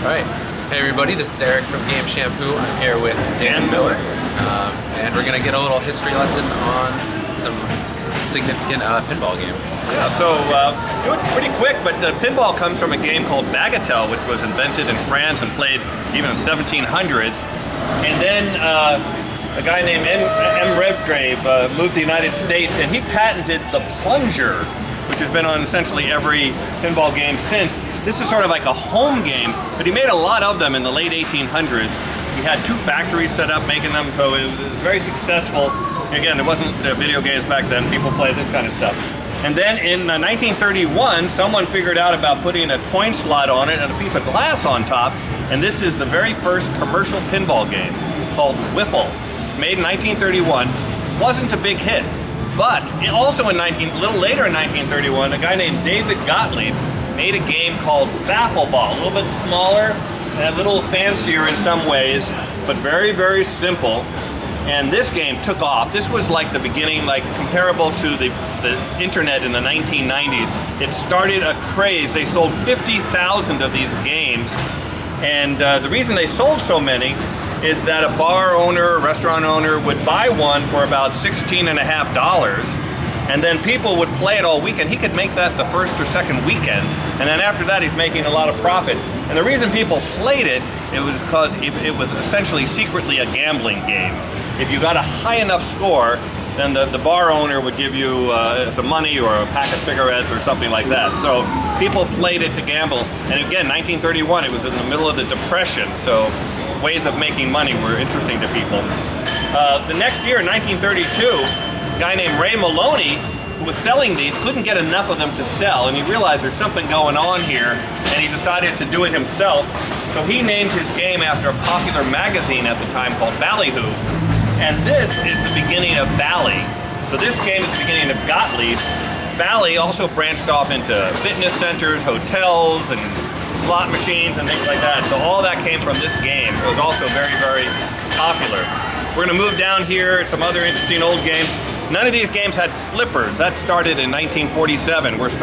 Alright, hey everybody, this is Eric from Game Shampoo. I'm here with Dan Miller, and we're going to get a little history lesson on some significant pinball games. Yeah, so do it pretty quick, but the pinball comes from a game called bagatelle, which was invented in France and played even in the 1700s. And then a guy named M. Redgrave moved to the United States, and he patented the plunger, which has been on essentially every pinball game since. This is sort of like a home game, but he made a lot of them in the late 1800s. He had 2 factories set up making them, so it was very successful. Again, there wasn't video games back then. People played this kind of stuff. And then in 1931, someone figured out about putting a coin slot on it and a piece of glass on top, and this is the very first commercial pinball game called Wiffle, made in 1931. Wasn't a big hit, but also a little later in 1931, a guy named David Gottlieb made a game called Baffle Ball, a little bit smaller and a little fancier in some ways, but very, very simple. And this game took off. This was like the beginning, like comparable to the internet in the 1990s. It started a craze. They sold 50,000 of these games. And the reason they sold so many is that a bar owner, a restaurant owner would buy one for about $16.50. And then people would play it all weekend. He could make that the first or second weekend. And then after that, he's making a lot of profit. And the reason people played it was because it was essentially secretly a gambling game. If you got a high enough score, then the bar owner would give you some money or a pack of cigarettes or something like that. So people played it to gamble. And again, 1931, it was in the middle of the Depression. So ways of making money were interesting to people. The next year, in 1932, a guy named Ray Maloney, who was selling these, couldn't get enough of them to sell, and he realized there's something going on here, and he decided to do it himself. So he named his game after a popular magazine at the time called Ballyhoo. And this is the beginning of Bally. So this game is the beginning of Gottlieb. Bally also branched off into fitness centers, hotels, and slot machines and things like that. So all that came from this game. It was also very, very popular. We're going to move down here, some other interesting old games. None of these games had flippers. That started in 1947. We're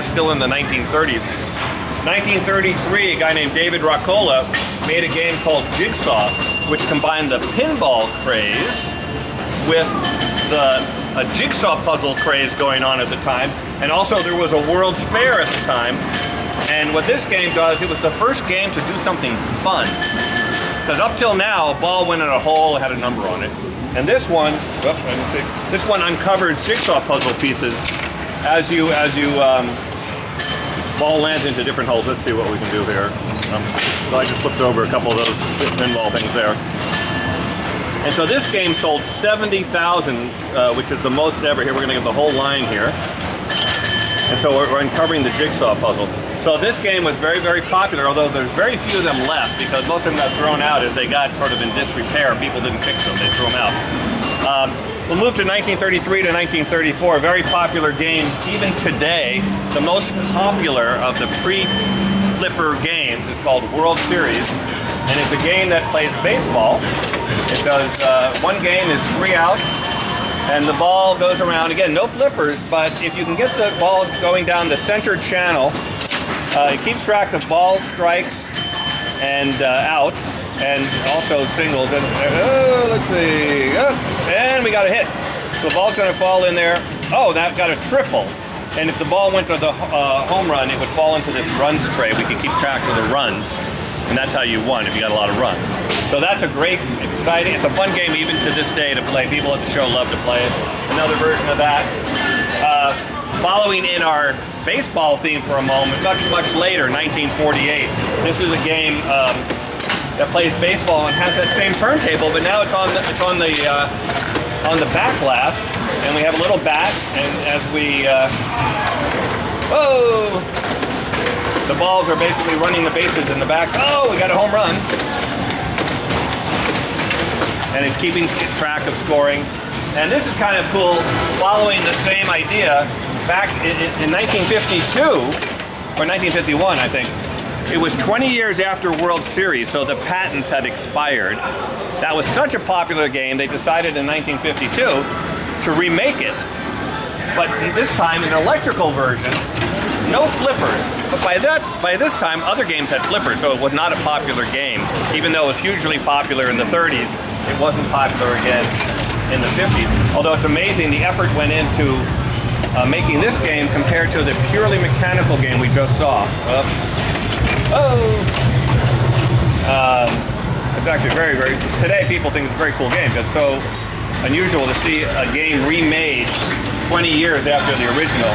still in the 1930s. 1933, a guy named David Roccola made a game called Jigsaw, which combined the pinball craze with a jigsaw puzzle craze going on at the time. And also there was a World's Fair at the time. And what this game does, it was the first game to do something fun. Because up till now, a ball went in a hole, had a number on it. And this one, this one uncovers jigsaw puzzle pieces as you ball lands into different holes. Let's see what we can do here. So I just flipped over a couple of those pinball things there. And so this game sold 70,000, which is the most ever. Here we're going to get the whole line here. And so we're uncovering the jigsaw puzzle. So this game was very, very popular, although there's very few of them left because most of them got thrown out as they got sort of in disrepair. People didn't fix them, they threw them out. We'll move to 1933 to 1934, a very popular game even today. The most popular of the pre-flipper games is called World Series, and it's a game that plays baseball. It does, one game is 3 outs, and the ball goes around. Again, no flippers, but if you can get the ball going down the center channel, it keeps track of balls, strikes, and outs, and also singles. And let's see, and we got a hit. So the ball's going to fall in there. Oh, that got a triple. And if the ball went to the home run, it would fall into this runs tray. We can keep track of the runs, and that's how you won if you got a lot of runs. So that's a great, exciting, it's a fun game even to this day to play. People at the show love to play it. Another version of that. Following in our baseball theme for a moment, much, much later, 1948. This is a game that plays baseball and has that same turntable, but now it's on the back glass, and we have a little bat, and as we, the balls are basically running the bases in the back. Oh, we got a home run. And it's keeping track of scoring. And this is kind of cool, following the same idea. Back in 1952, or 1951, I think, it was 20 years after World Series, so the patents had expired. That was such a popular game, they decided in 1952 to remake it. But this time, an electrical version, no flippers. But by this time, other games had flippers, so it was not a popular game. Even though it was hugely popular in the 30s, it wasn't popular again in the 50s. Although it's amazing the effort went into making this game compared to the purely mechanical game we just saw. It's actually today people think it's a very cool game. It's so unusual to see a game remade 20 years after the original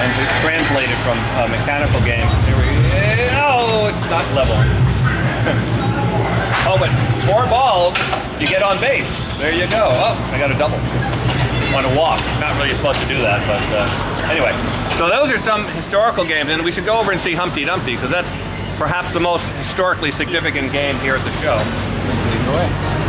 and to translate it from a mechanical game. Oh, it's not level. Oh, but 4 balls, you get on base. There you go. Oh, I got a double on a walk. Not really supposed to do that, but anyway. So those are some historical games, and we should go over and see Humpty Dumpty, because that's perhaps the most historically significant game here at the show. Lead the way.